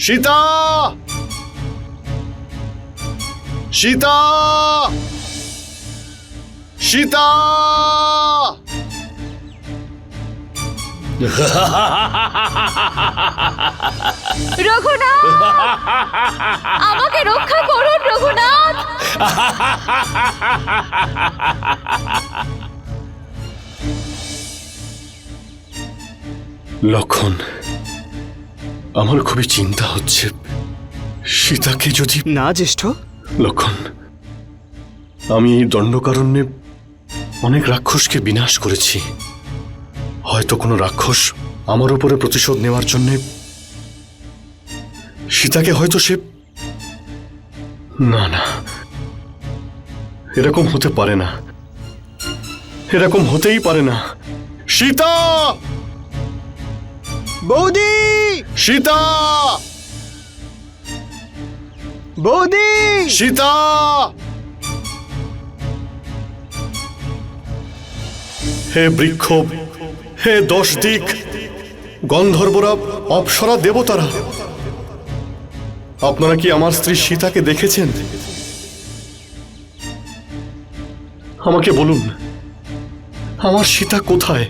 সীতা, সীতা, সীতা। রঘুনাথ, আমাকে রক্ষা করুন রঘুনাথ। লক্ষণ, আমার খুবই চিন্তা হচ্ছে। সীতাকে যদি... না জ্যেষ্ঠ। লক্ষণ, আমি এই দণ্ডকারণ্যে অনেক রাক্ষসকে বিনাশ করেছি। হয়তো কোনো রাক্ষস আমার উপরে প্রতিশোধ নেওয়ার জন্য সীতাকে হয়তো সে... না না, এরকম হতে পারে না, এরকম হতেই পারে না। সীতা, বৌদি, সীতা, বৌদি, সীতা। হে বৃক্ষ, হে 10 দিক, গন্ধর্বরা, অপ্সরা, দেবতারা, আপনারা কি আমার স্ত্রী সীতাকে দেখেছেন? আমাকে বলুন, আমার সীতা কোথায়?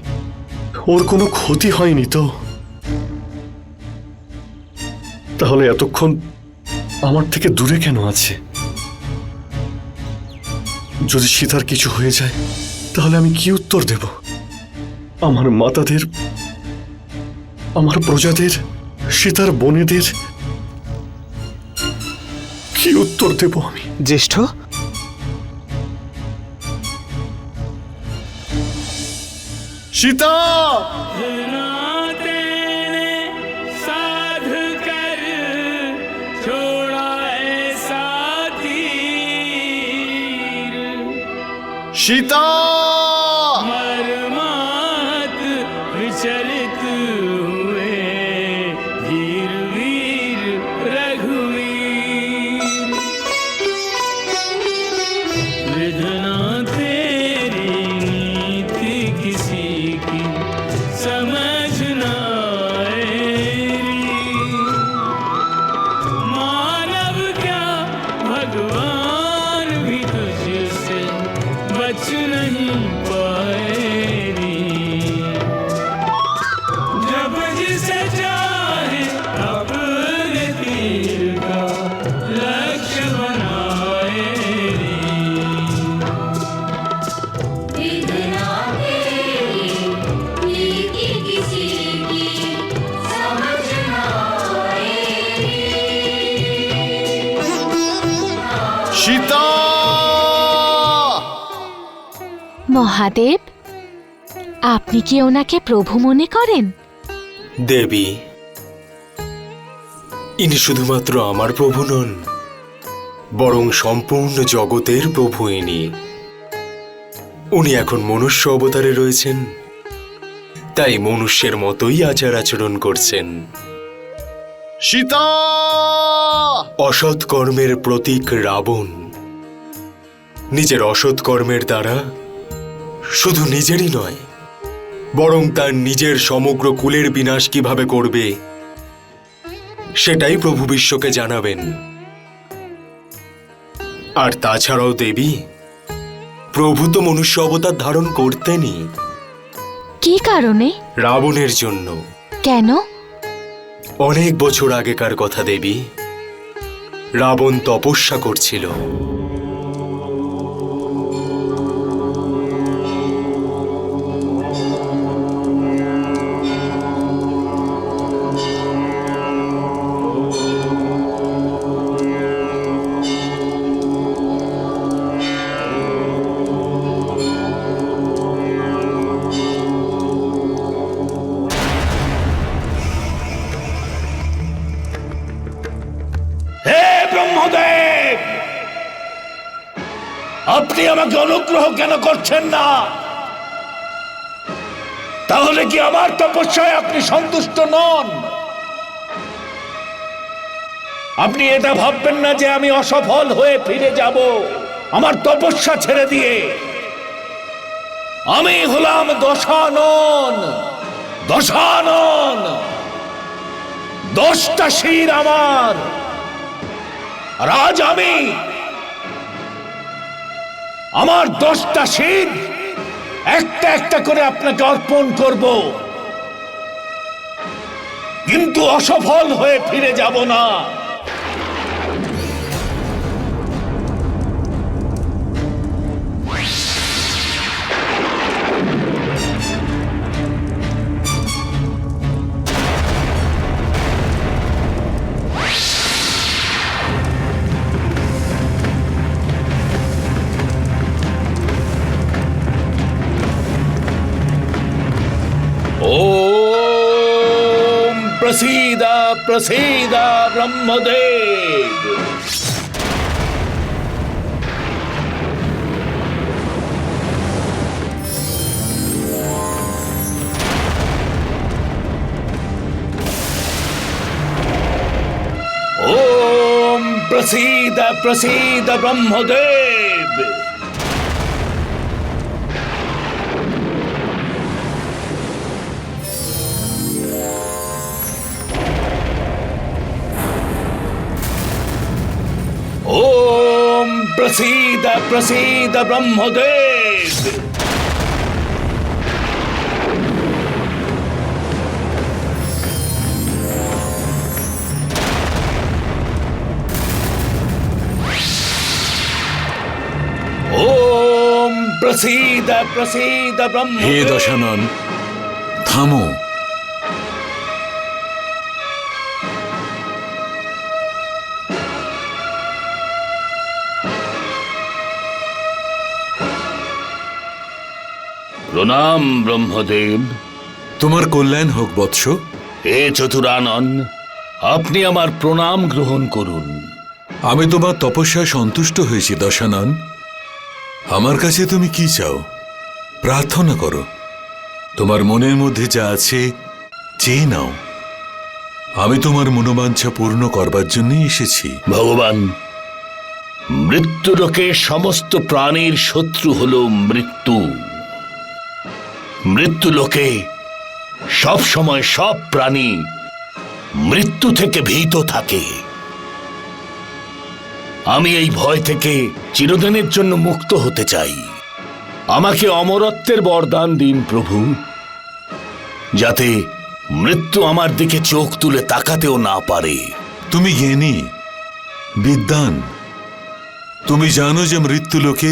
ওর কোনো ক্ষতি হয়নি তো? তাহলে এতক্ষণ আমার থেকে দূরে কেন আছে? যদি সীতার কিছু হয়ে যায় তাহলে আমি কি উত্তর দেব? আমার মাতাদের, আমার প্রজাদের, সীতার বোনেদের কি উত্তর দেব আমি? জ্যেষ্ঠ, সীতা, সীতা। मर्मात विचलित हुए वीर वीर रघुवीर। विधना तेरी नीति किसी की समझ न आएगी। मानव क्या भगवान भी तुझसे बच नहीं पाएगी। जब जिसे चाहे अपने तीर का लक्ष्य बनाएगी। विधना तेरी नीति किसी की समझ न आएगी। সীতা। মহাদেব, আপনি কি ওনাকে প্রভু মনে করেন? দেবী, ইনি শুধুমাত্র আমার প্রভু নন, বরং সম্পূর্ণ জগতের প্রভু ইনি। উনি এখন মনুষ্য অবতারে রয়েছেন, তাই মনুষ্যের মতোই আচার আচরণ করছেন। সীতা। অসৎ কর্মের প্রতীক রাবণ নিজের অসৎ কর্মের দ্বারা শুধু নিজেরই নয়, বরং তার নিজের সমগ্র কুলের বিনাশ কিভাবে করবে সেটাই প্রভু বিশ্বকে জানাবেন। আর তাছাড়াও দেবী, প্রভু তো মনুষ্য অবতার ধারণ করতেনই। কি কারণে? রাবণের জন্য। কেন? অনেক বছর আগেকার কথা দেবী। রাবণ তপস্যা করছিল। ব্রহ্মদেব, আপনি আমাকে অনুগ্রহ কেন করছেন না? তাহলে কি আমার তপস্যায় আপনি সন্তুষ্ট নন? আপনি এটা ভাববেন না যে আমি অসফল হয়ে ফিরে যাব। আমার তপস্যা ছেড়ে দিয়ে। আমি হলাম দশানন। দশানন, 10টা শির আমার। আর আজ আমি আমার 10টা শির একটা একটা করে আপনাকে অর্পণ করব, কিন্তু অসফল হয়ে ফিরে যাব না। ओम प्रसीद प्रसीद ब्रह्मदेव। ओम प्रसीद प्रसीद ब्रह्मदेव। ओम प्रसीद प्रसीद ब्रह्मदेव। ओम प्रसीद प्रसीद হে ब्रह्मदेव। দশানন, থামো। প্রণাম ব্রহ্মদেব। তোমার কল্যাণ হোক বৎস। হে চতুরানন, আপনি আমার প্রণাম গ্রহণ করুন। আমি তোমার তপস্যায় সন্তুষ্ট হয়েছি দশানন। আমার কাছে তুমি কি চাও? প্রার্থনা করো। তোমার মনের মধ্যে যা আছে চেয়ে নাও। আমি তোমার মনোবাঞ্ছা পূর্ণ করবার জন্যই এসেছি। ভগবান, মৃত্যুলোকে সমস্ত প্রাণীর শত্রু হল মৃত্যু। মৃত্যুলোকে সব সময় সব প্রাণী মৃত্যু থেকে ভীত থাকে। আমি এই ভয় থেকে চিরদিনের জন্য মুক্ত হতে চাই। আমাকে অমরত্বের বরদান দিন প্রভু, যাতে মৃত্যু আমার দিকে চোখ তুলে তাকাতেও না পারে। তুমি জ্ঞানী, বিদ্বান। তুমি জানো যে মৃত্যুলোকে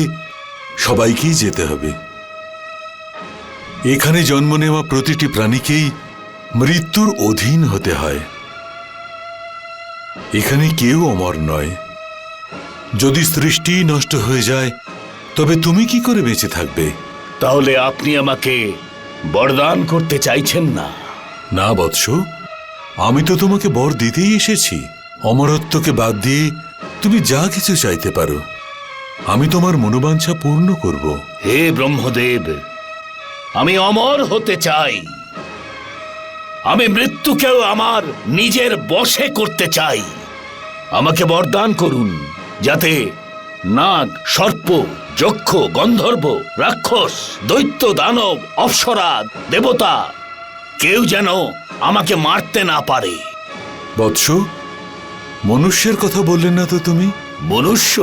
সবাইকেই যেতে হবে। এখানে জন্ম নেওয়া প্রতিটি প্রাণীকেই মৃত্যুর অধীন হতে হয়। এখানে কেউ অমর নয়। যদি সৃষ্টি নষ্ট হয়ে যায় তবে তুমি কি করে বেঁচে থাকবে? তাহলে আপনি আমাকে বরদান করতে চাইছেন না? না বৎস, আমি তো তোমাকে বর দিতেই এসেছি। অমরত্বকে বাদ দিয়ে তুমি যা কিছু চাইতে পারো। আমি তোমার মনোবাঞ্ছা পূর্ণ করব। হে ব্রহ্মদেব, আমি অমর হতে চাই। আমি মৃত্যুকেও আমার নিজের বশে করতে চাই। আমাকে বরদান করুন, যাতে নাগ, সর্প, যক্ষ, গন্ধর্ব, রাক্ষস, দৈত্য, দানব, অপ্সরা, দেবতা কেউ যেন আমাকে মারতে না পারে। বৎস, মনুষ্যের কথা বললে না তো তুমি? মনুষ্য?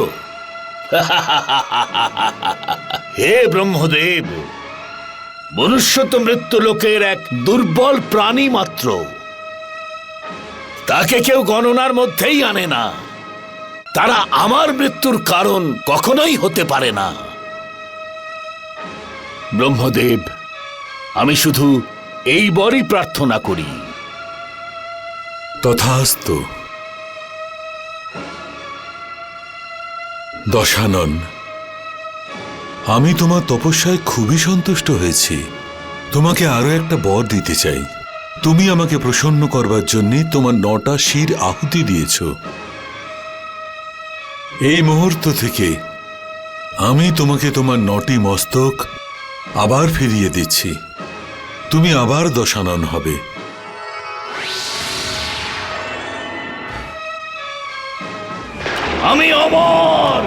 হে ব্রহ্মদেব, মনুষ্য তো মৃত্যুলোকের এক দুর্বল প্রাণী মাত্র। তাকে কেউ গণনার মধ্যেই আনে না। তারা আমার মৃত্যুর কারণ কখনোই হতে পারে না। ব্রহ্মদেব, আমি শুধু এই বরই প্রার্থনা করি। তথাস্তু। দশানন, আমি তোমার তপস্যায় খুবই সন্তুষ্ট হয়েছি। তোমাকে আরো একটা বর দিতে চাই। তুমি আমাকে প্রসন্ন করবার জন্য তোমার 9টা শির আহুতি দিয়েছ। এই মুহূর্ত থেকে আমি তোমাকে তোমার 9টি মস্তক আবার ফিরিয়ে দিচ্ছি। তুমি আবার দশানন হবে। আমি অমর।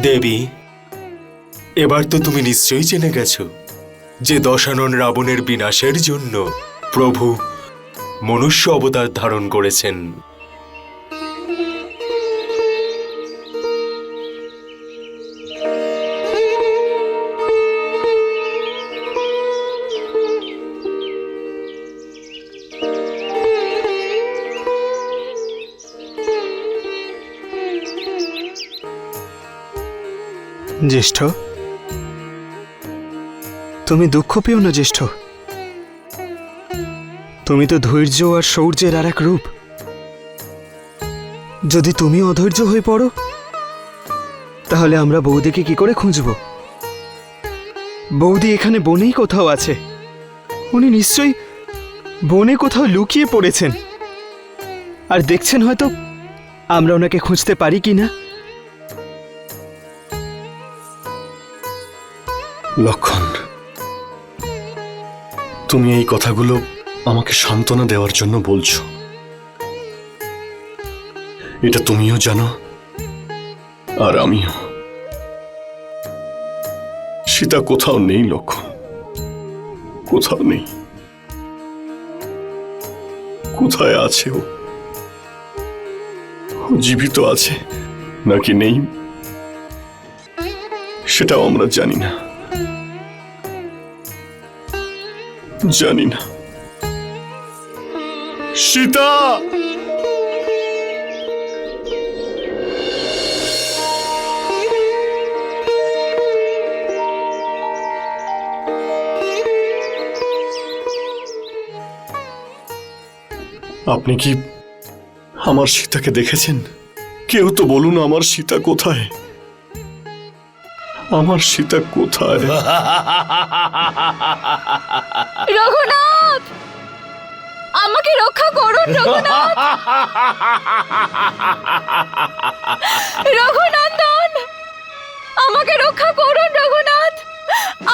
দেবী, এবার তো তুমি নিশ্চয়ই জেনে গেছো যে দশানন রাবণের বিনাশের জন্য প্রভু মনুষ্য অবতার ধারণ করেছেন। জ্যেষ্ঠ, তুমি দুঃখ পেও না জ্যেষ্ঠ। তুমি তো ধৈর্য আর শৌর্যের আর এক রূপ। যদি তুমি অধৈর্য হয়ে পড়ো তাহলে আমরা বৌদিকে কি করে খুঁজব? বৌদি এখানে বনেই কোথাও আছে। উনি নিশ্চয়ই বনে কোথাও লুকিয়ে পড়েছেন, আর দেখছেন হয়তো আমরা ওনাকে খুঁজতে পারি কিনা। লক্ষণ, তুমি এই কথাগুলো আমাকে সান্ত্বনা দেওয়ার জন্য বলছো। এটা তুমিও জানো আর আমিও। সীতা কোথাও নেই লক্ষণ, কোথাও নেই। কোথায় আছে ও? ও জীবিত আছে নাকি নেই সেটাও আমরা জানি না, জানি না। সীতা! আপনি কি আমার সীতাকে দেখেছেন? কেউ তো বলুন আমার সীতা কোথায়? আমার সীতা কোথায়? রঘুনাথ, আমাকে রক্ষা করুন রঘুনাথ। রঘুনন্দন, আমাকে রক্ষা করুন রঘুনাথ।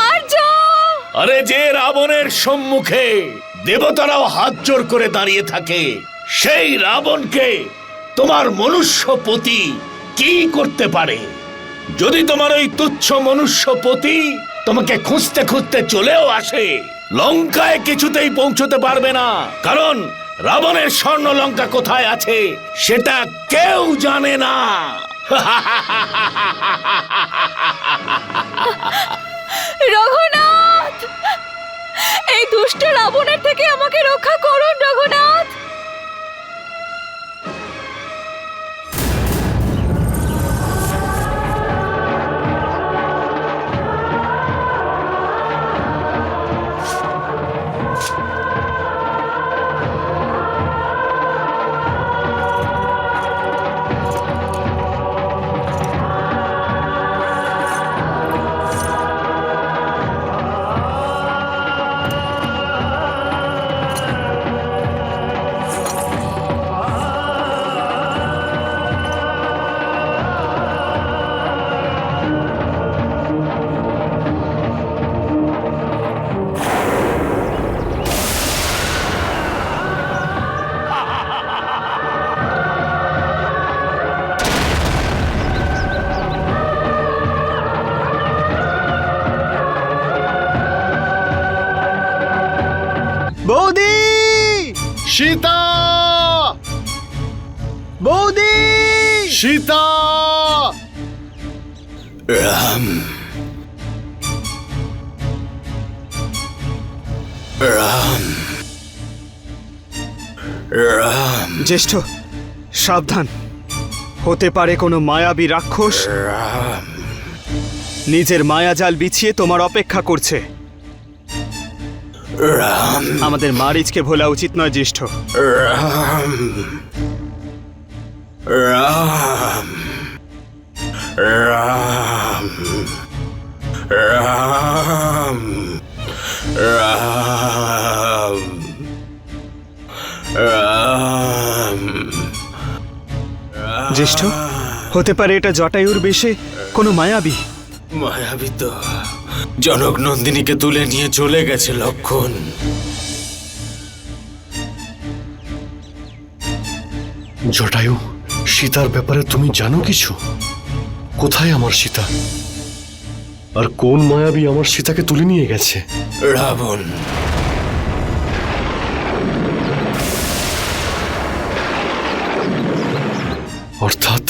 আর্য! আরে যে রাবণের সম্মুখে দেবতারাও হাত জোড় করে দাঁড়িয়ে থাকে, সেই রাবণকে তোমার মনুষ্যপতি কি করতে পারে? যদি তোমার ওই তুচ্ছ মনুষ্যপতি তোমাকে খুঁজতে খুঁজতে চলেও আসে, লঙ্কায় কিছুতেই পৌঁছতে পারবে না, কারণ রাবণের স্বর্ণ লঙ্কা কোথায় আছে সেটা কেউ জানে না। রঘুনাথ, এই দুষ্ট রাবণের থেকে আমাকে রক্ষা করুন রঘুনাথ। বৌদি! সীতা! বৌদি! সীতা! রাম, রাম, রাম, জ্যেষ্ঠ, সাবধান। হতে পারে কোনো মায়াবী রাক্ষস রাম। নিজের মায়াজাল বিছিয়ে তোমার অপেক্ষা করছে। রাম, আমাদের মারিচকে ভোলা উচিত নয় জ্যেষ্ঠ। রাম, রাম। রাম রাম রাম রাম। জ্যেষ্ঠ, হতে পারে এটা জটায়ুর বেশে কোনো মায়াবী। মায়াবী তো জনক নন্দিনীকে তুলে নিয়ে চলে গেছে লক্ষণ। জটায়ু, সীতার ব্যাপারে তুমি জানো কিছু? কোথায় আমার সীতা? আর কোন মায়াবী আমার সীতাকে তুলে নিয়ে গেছে? রাবণ। অর্থাৎ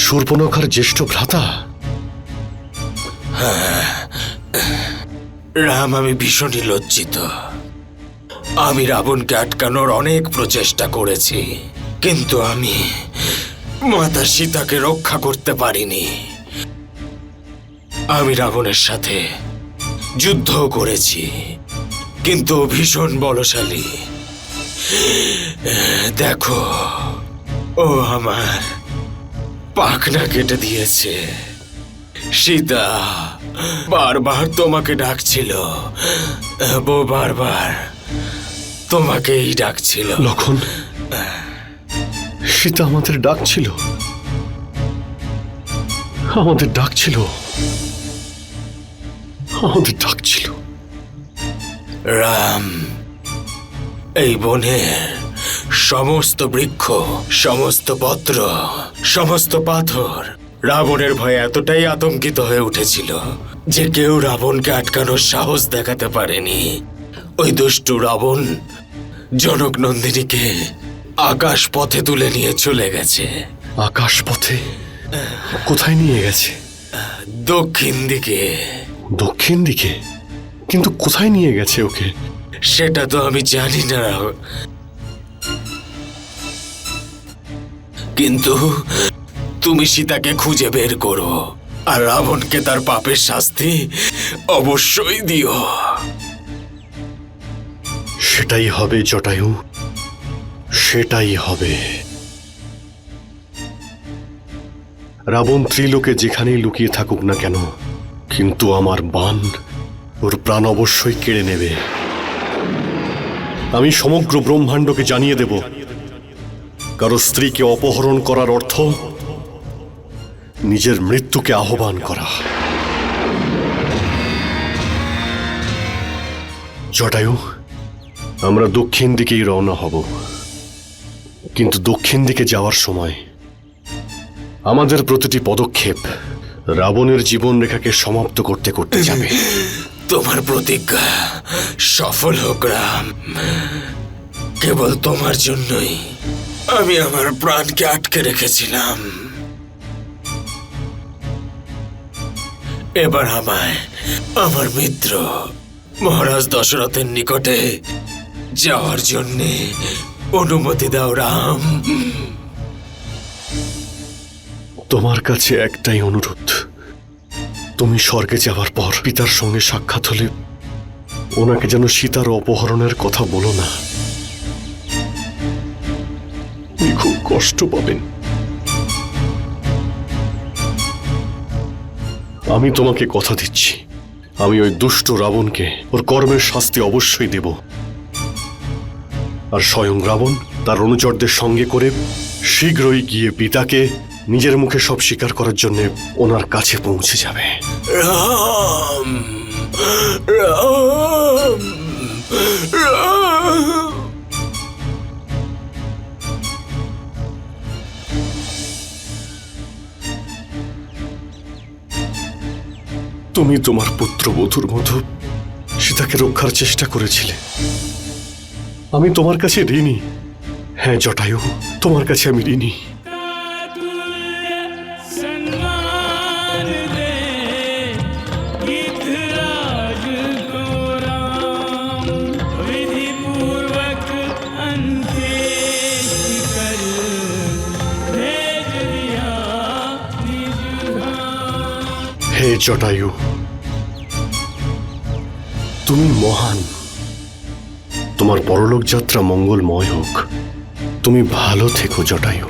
শূর্পণখার জ্যেষ্ঠ ভ্রাতা। রাম, আমি ভীষণই লজ্জিত। আমি রাবণকে আটকানোর অনেক প্রচেষ্টা করেছি, কিন্তু আমি মাতা সীতাকে রক্ষা করতে পারিনি। আমি রাবণের সাথে যুদ্ধ করেছি, কিন্তু ও ভীষণ বলশালী। দেখো, ও আমার পাখনা কেটে দিয়েছে। সীতা বারবার তোমাকে ডাকছিল, বউ বারবার তোমাকেই ডাকছিল। লক্ষণ, সীতা আমাদের ডাকছিল, আমাদের ডাকছিল, আমাদের ডাকছিল। রাম, এই বনের সমস্ত বৃক্ষ, সমস্ত পত্র, সমস্ত পাথর রাবণের ভয়ে এতটাই আতঙ্কিত হয়ে উঠেছিল যে কেউ রাবণকে আটকানোর সাহস দেখাতে পারেনি। ওই দুষ্টু রাবণ জনক নন্দিনীকে আকাশ পথে তুলে নিয়ে চলে গেছে। আকাশ পথে? কোথায় নিয়ে গেছে? দক্ষিণ দিকে। দক্ষিণ দিকে? কিন্তু কোথায় নিয়ে গেছে ওকে? সেটা তো আমি জানি না, কিন্তু তুমি সীতাকে খুঁজে বের করো আর রাবণকে তার পাপের শাস্তি অবশ্যই দিও। সেটাই হবে জটায়ু, সেটাই হবে। রাবণ ত্রিলোকে যেখানেই লুকিয়ে থাকুক না কেন, কিন্তু আমার বাণ ওর প্রাণ অবশ্যই কেড়ে নেবে। আমি সমগ্র ব্রহ্মাণ্ডকে জানিয়ে দেব, কারো স্ত্রীকে অপহরণ করার অর্থ নিজের মৃত্যুকে আহ্বান করা। জটায়ু, আমরা দক্ষিণ দিকেই রওনা হব, কিন্তু দক্ষিণ দিকে যাওয়ার সময় আমাদের প্রতিটি পদক্ষেপ রাবণের জীবন রেখাকে সমাপ্ত করতে করতে যাবে। তোমার প্রতিজ্ঞা সফল হোক রাম। কেবল তোমার জন্যই আমি আমার প্রাণকে আটকে রেখেছিলাম। এবার আমায় আমার মিত্র মহারাজ দশরথের নিকটে যাওয়ার জন্য অনুমতি দাও রাম। তোমার কাছে একটাই অনুরোধ, তুমি স্বর্গে যাওয়ার পর পিতার সঙ্গে সাক্ষাৎ হলে ওনাকে যেন সীতার অপহরণের কথা বলো না। উনি খুব কষ্ট পাবেন। আমি তোমাকে কথা দিচ্ছি, আমি ওই দুষ্ট রাবণকে ওর কর্মের শাস্তি অবশ্যই দেব। আর স্বয়ং রাবণ তার অনুচরদের সঙ্গে করে শীঘ্রই গিয়ে পিতাকে নিজের মুখে সব স্বীকার করার জন্য ওনার কাছে পৌঁছে যাবে। রাম রাম রাম। তুমি তোমার পুত্রবধূর মতো সীতাকে রক্ষার চেষ্টা করেছিলে। আমি তোমার কাছে ঋণী। হ্যাঁ জটায়ু, তোমার কাছে আমি ঋণী। হে জটায়ু, তুমি মহান। তোমার পরলোক যাত্রা মঙ্গলময় হোক। তুমি ভালো থেকো জটায়ু।